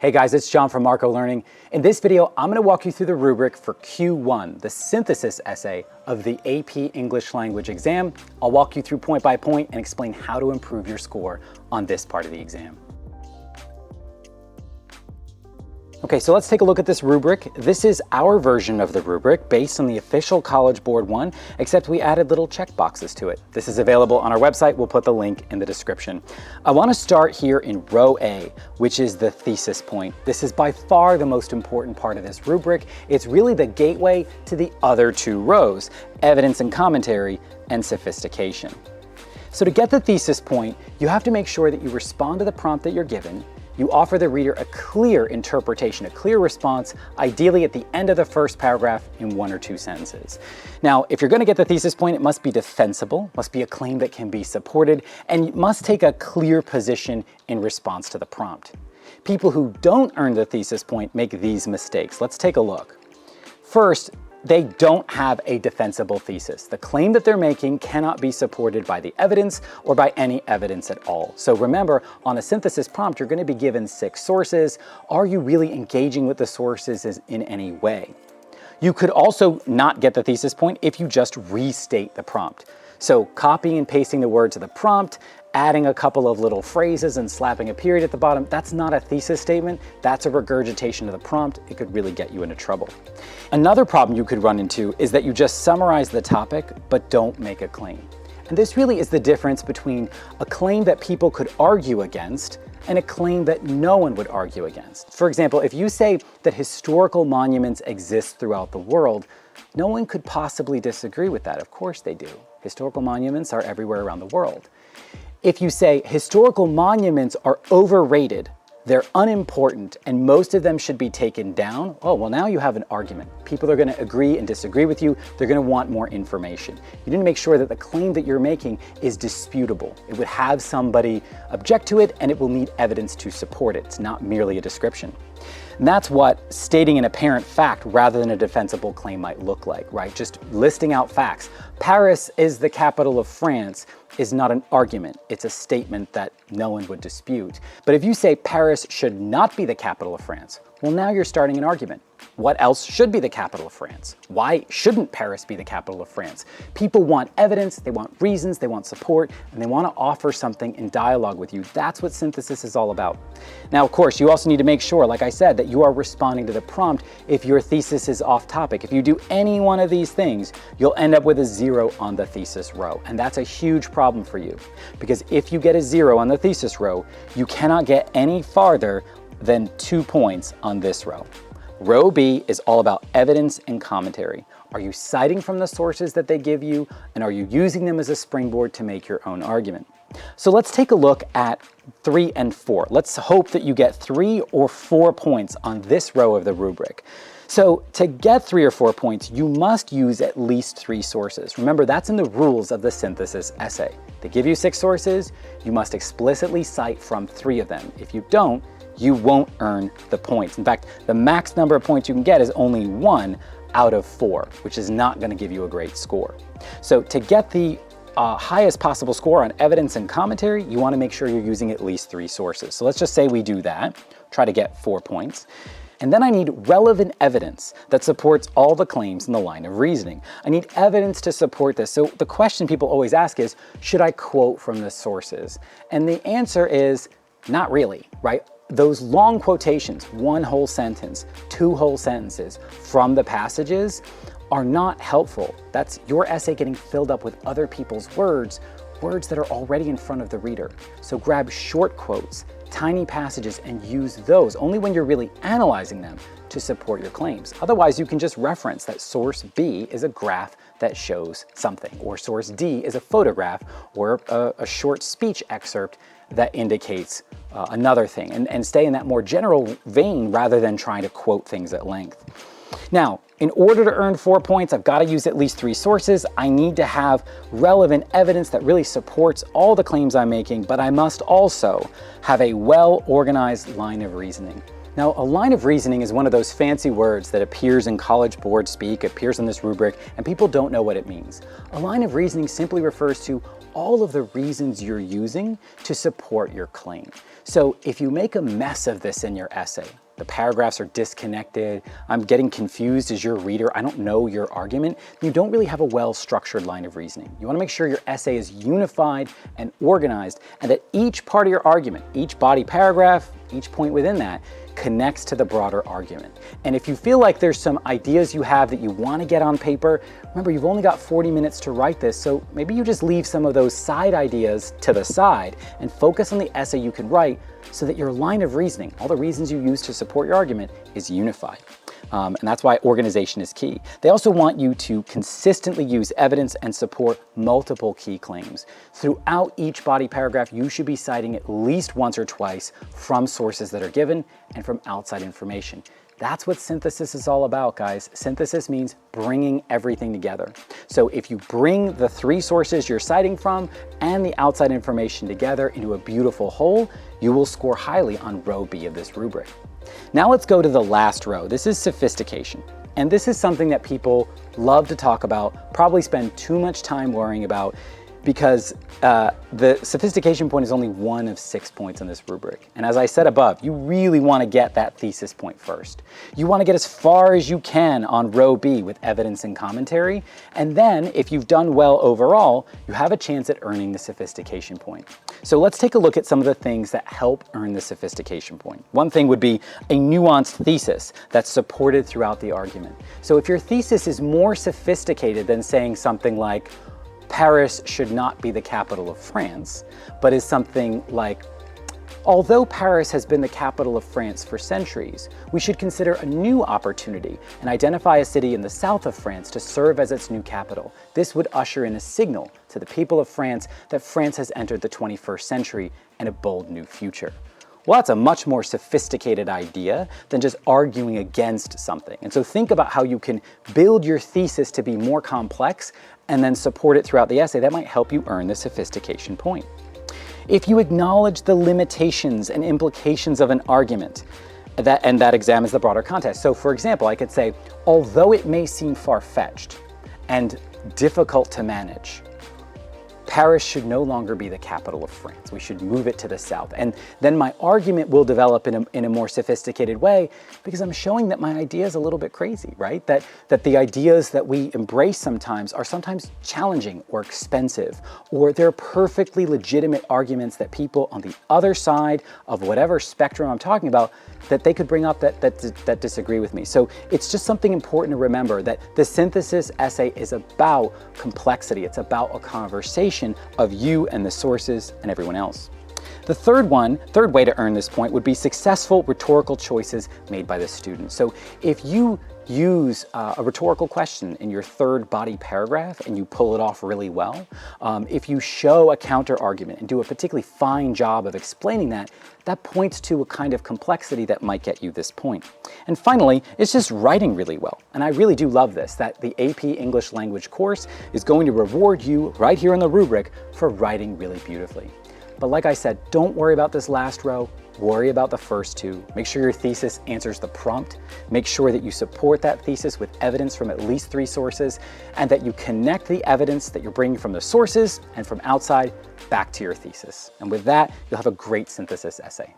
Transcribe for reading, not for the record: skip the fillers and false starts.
Hey guys, it's John from Marco Learning. In this video, I'm going to walk you through the rubric for Q1, the synthesis essay of the AP English Language exam. I'll walk you through point by point and explain how to improve your score on this part of the exam. Okay, so let's take a look at this rubric. This is our version of the rubric based on the official College Board one, except we added little check boxes to it. This is available on our website. We'll put the link in the description. I want to start here in row A, which is the thesis point. This is by far the most important part of this rubric. It's really the gateway to the other two rows, evidence and commentary and sophistication. So to get the thesis point, you have to make sure that you respond to the prompt that you're given. You offer the reader a clear interpretation, a clear response, ideally at the end of the first paragraph in 1 or 2 sentences. Now, if you're going to get the thesis point, it must be defensible, must be a claim that can be supported, and you must take a clear position in response to the prompt. People who don't earn the thesis point make these mistakes. Let's take a look. First, they don't have a defensible thesis. The claim that they're making cannot be supported by the evidence or by any evidence at all. So remember, on a synthesis prompt, you're going to be given 6 sources. Are you really engaging with the sources in any way? You could also not get the thesis point if you just restate the prompt. So copying and pasting the words of the prompt, adding a couple of little phrases and slapping a period at the bottom, that's not a thesis statement, that's a regurgitation of the prompt. It could really get you into trouble. Another problem you could run into is that you just summarize the topic, but don't make a claim. And this really is the difference between a claim that people could argue against and a claim that no one would argue against. For example, if you say that historical monuments exist throughout the world, no one could possibly disagree with that. Of course they do. Historical monuments are everywhere around the world. If you say historical monuments are overrated, they're unimportant, and most of them should be taken down, oh, well, now you have an argument. People are going to agree and disagree with you. They're going to want more information. You need to make sure that the claim that you're making is disputable. It would have somebody object to it, and it will need evidence to support it. It's not merely a description. And that's what stating an apparent fact rather than a defensible claim might look like, right? Just listing out facts. Paris is the capital of France is not an argument. It's a statement that no one would dispute. But if you say Paris should not be the capital of France, well, now you're starting an argument. What else should be the capital of France? Why shouldn't Paris be the capital of France? People want evidence, they want reasons, they want support, and they want to offer something in dialogue with you. That's what synthesis is all about. Now, of course, you also need to make sure, like I said, that you are responding to the prompt if your thesis is off topic. If you do any one of these things, you'll end up with a 0 on the thesis row. And that's a huge problem for you, because if you get a 0 on the thesis row, you cannot get any farther than 2 points on this row. Row B is all about evidence and commentary. Are you citing from the sources that they give you, and are you using them as a springboard to make your own argument? So let's take a look at 3 and 4. Let's hope that you get 3 or 4 points on this row of the rubric. So to get 3 or 4 points, you must use at least 3 sources. Remember, that's in the rules of the synthesis essay. They give you 6 sources, you must explicitly cite from 3 of them. If you don't, you won't earn the points. In fact, the max number of points you can get is only 1 out of 4, which is not going to give you a great score. So to get the highest possible score on evidence and commentary, you want to make sure you're using at least 3 sources. So let's just say we do that, try to get 4 points. And then I need relevant evidence that supports all the claims in the line of reasoning. I need evidence to support this. So the question people always ask is, should I quote from the sources? And the answer is not really, right? Those long quotations, 1 whole sentence, 2 whole sentences from the passages are not helpful. That's your essay getting filled up with other people's words that are already in front of the reader. So grab short quotes, tiny passages, and use those only when you're really analyzing them to support your claims. Otherwise, you can just reference that source B is a graph that shows something, or source D is a photograph or a short speech excerpt that indicates another thing, and stay in that more general vein rather than trying to quote things at length. Now, in order to earn 4 points, I've got to use at least 3 sources. I need to have relevant evidence that really supports all the claims I'm making, but I must also have a well-organized line of reasoning. Now, a line of reasoning is one of those fancy words that appears in College Board speak, appears in this rubric, and people don't know what it means. A line of reasoning simply refers to all of the reasons you're using to support your claim. So if you make a mess of this in your essay, the paragraphs are disconnected, I'm getting confused as your reader, I don't know your argument, you don't really have a well-structured line of reasoning. You want to make sure your essay is unified and organized, and that each part of your argument, each body paragraph, each point within that, connects to the broader argument. And if you feel like there's some ideas you have that you want to get on paper, remember you've only got 40 minutes to write this, so maybe you just leave some of those side ideas to the side and focus on the essay you can write so that your line of reasoning, all the reasons you use to support your argument, is unified. And that's why organization is key. They also want you to consistently use evidence and support multiple key claims. Throughout each body paragraph, you should be citing at least once or twice from sources that are given and from outside information. That's what synthesis is all about, guys. Synthesis means bringing everything together. So if you bring the 3 sources you're citing from and the outside information together into a beautiful whole, you will score highly on row B of this rubric. Now let's go to the last row. This is sophistication. And this is something that people love to talk about, probably spend too much time worrying about, because the sophistication point is only 1 of 6 points on this rubric. And as I said above, you really want to get that thesis point first. You want to get as far as you can on row B with evidence and commentary. And then if you've done well overall, you have a chance at earning the sophistication point. So let's take a look at some of the things that help earn the sophistication point. One thing would be a nuanced thesis that's supported throughout the argument. So if your thesis is more sophisticated than saying something like, Paris should not be the capital of France, but is something like, although Paris has been the capital of France for centuries, we should consider a new opportunity and identify a city in the south of France to serve as its new capital. This would usher in a signal to the people of France that France has entered the 21st century and a bold new future. Well, that's a much more sophisticated idea than just arguing against something. And so think about how you can build your thesis to be more complex and then support it throughout the essay. That might help you earn the sophistication point. If you acknowledge the limitations and implications of an argument, that examines the broader context. So for example, I could say, although it may seem far-fetched and difficult to manage, Paris should no longer be the capital of France. We should move it to the south. And then my argument will develop in a more sophisticated way because I'm showing that my idea is a little bit crazy, right? That the ideas that we embrace sometimes are sometimes challenging or expensive, or they're perfectly legitimate arguments that people on the other side of whatever spectrum I'm talking about, that they could bring up that disagree with me. So it's just something important to remember that the synthesis essay is about complexity. It's about a conversation of you and the sources and everyone else. The third way to earn this point would be successful rhetorical choices made by the student. So if you use a rhetorical question in your third body paragraph and you pull it off really well, if you show a counter argument and do a particularly fine job of explaining that, that points to a kind of complexity that might get you this point. And finally, it's just writing really well. And I really do love this, that the AP English Language course is going to reward you right here in the rubric for writing really beautifully. But like I said, don't worry about this last row. Worry about the first 2. Make sure your thesis answers the prompt. Make sure that you support that thesis with evidence from at least 3 sources, and that you connect the evidence that you're bringing from the sources and from outside back to your thesis. And with that, you'll have a great synthesis essay.